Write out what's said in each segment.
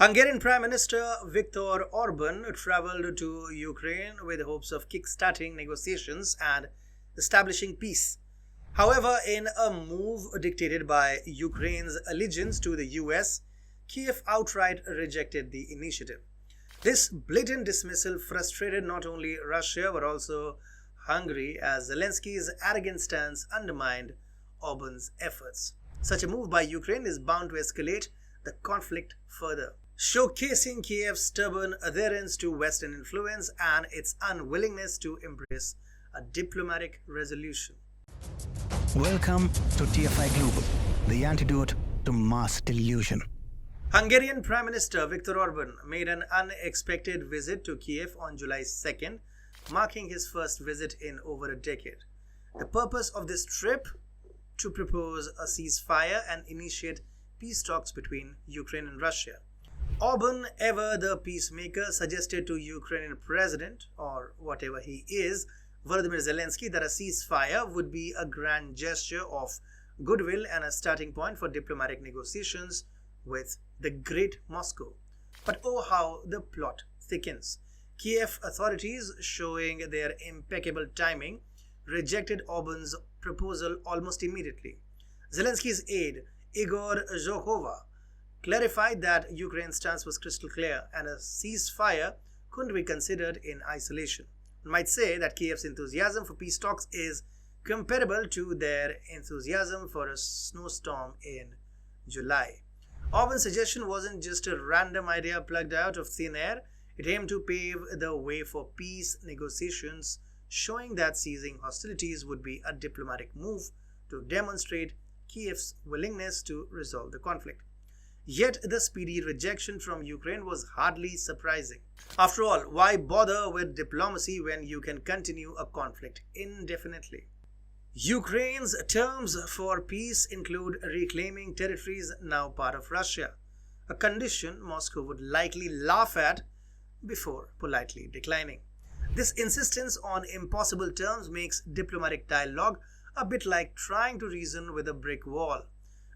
Hungarian Prime Minister Viktor Orban traveled to Ukraine with hopes of kick-starting negotiations and establishing peace. However, in a move dictated by Ukraine's allegiance to the US, Kiev outright rejected the initiative. This blatant dismissal frustrated not only Russia but also Hungary, as Zelensky's arrogant stance undermined Orban's efforts. Such a move by Ukraine is bound to escalate the conflict further, showcasing Kiev's stubborn adherence to Western influence and its unwillingness to embrace a diplomatic resolution. Welcome to TFI Global, the antidote to mass delusion. Hungarian Prime Minister Viktor Orban made an unexpected visit to Kiev on July 2nd, marking his first visit in over a decade. The purpose of this trip? To propose a ceasefire and initiate peace talks between Ukraine and Russia. Orban, ever the peacemaker, suggested to Ukrainian President, or whatever he is, Volodymyr Zelensky, that a ceasefire would be a grand gesture of goodwill and a starting point for diplomatic negotiations with the Great Moscow. But oh, how the plot thickens. Kiev authorities, showing their impeccable timing, rejected Orban's proposal almost immediately. Zelensky's aide, Igor Zhukova, clarified that Ukraine's stance was crystal clear and a ceasefire couldn't be considered in isolation. One might say that Kiev's enthusiasm for peace talks is comparable to their enthusiasm for a snowstorm in July. Orban's suggestion wasn't just a random idea plucked out of thin air. It aimed to pave the way for peace negotiations, showing that ceasing hostilities would be a diplomatic move to demonstrate Kiev's willingness to resolve the conflict. Yet the speedy rejection from Ukraine was hardly surprising. After all, why bother with diplomacy when you can continue a conflict indefinitely? Ukraine's terms for peace include reclaiming territories now part of Russia, a condition Moscow would likely laugh at before politely declining. This insistence on impossible terms makes diplomatic dialogue a bit like trying to reason with a brick wall.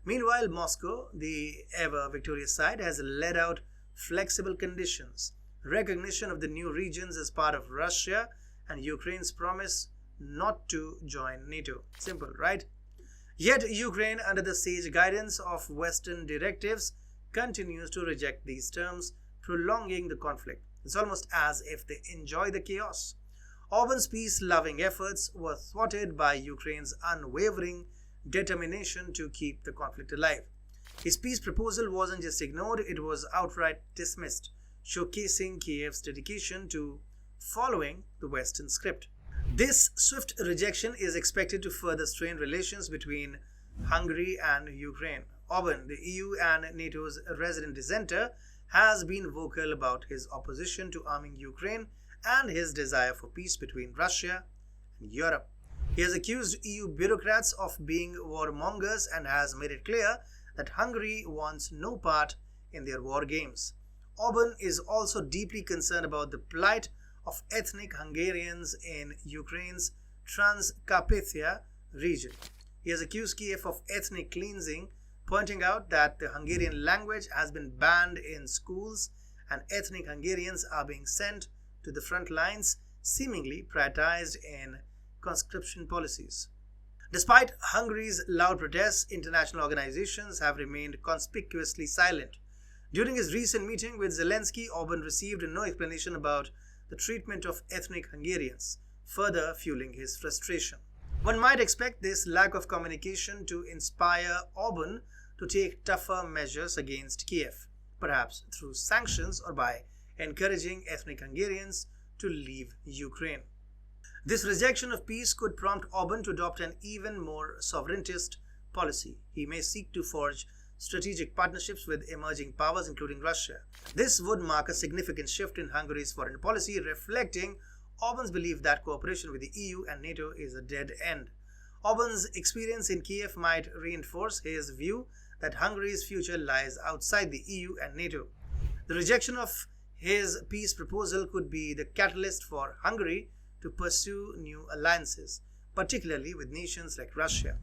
Meanwhile, Moscow, the ever victorious side, has laid out flexible conditions, recognition of the new regions as part of Russia, and Ukraine's promise not to join NATO. Simple, right? Yet Ukraine, under the sage guidance of Western directives, continues to reject these terms, prolonging the conflict. It's almost as if they enjoy the chaos. Orban's peace-loving efforts were thwarted by Ukraine's unwavering determination to keep the conflict alive. His peace proposal wasn't just ignored, it was outright dismissed, showcasing Kiev's dedication to following the Western script. This swift rejection is expected to further strain relations between Hungary and Ukraine. Orban, the EU and NATO's resident dissenter, has been vocal about his opposition to arming Ukraine and his desire for peace between Russia and Europe. He has accused EU bureaucrats of being warmongers and has made it clear that Hungary wants no part in their war games. Orban is also deeply concerned about the plight of ethnic Hungarians in Ukraine's Transcarpathia region. He has accused Kiev of ethnic cleansing, pointing out that the Hungarian language has been banned in schools and ethnic Hungarians are being sent to the front lines, seemingly prioritized in conscription policies. Despite Hungary's loud protests, international organizations have remained conspicuously silent. During his recent meeting with Zelensky, Orban received no explanation about the treatment of ethnic Hungarians, further fueling his frustration. One might expect this lack of communication to inspire Orban to take tougher measures against Kiev, perhaps through sanctions or by encouraging ethnic Hungarians to leave Ukraine. This rejection of peace could prompt Orban to adopt an even more sovereigntist policy. He may seek to forge strategic partnerships with emerging powers, including Russia. This would mark a significant shift in Hungary's foreign policy, reflecting Orban's belief that cooperation with the EU and NATO is a dead end. Orban's experience in Kiev might reinforce his view that Hungary's future lies outside the EU and NATO. The rejection of his peace proposal could be the catalyst for Hungary to pursue new alliances, particularly with nations like Russia.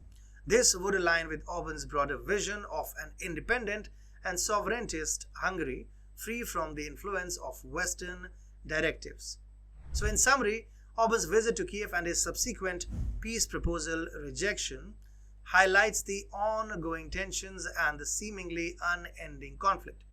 This would align with Orban's broader vision of an independent and sovereigntist Hungary, free from the influence of Western directives. So in summary, Orban's visit to Kiev and his subsequent peace proposal rejection highlights the ongoing tensions and the seemingly unending conflict.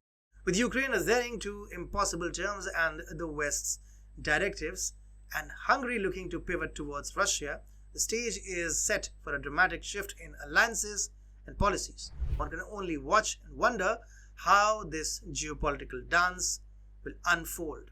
With Ukraine adhering to impossible terms and the West's directives, and Hungary looking to pivot towards Russia, the stage is set for a dramatic shift in alliances and policies. One can only watch and wonder how this geopolitical dance will unfold.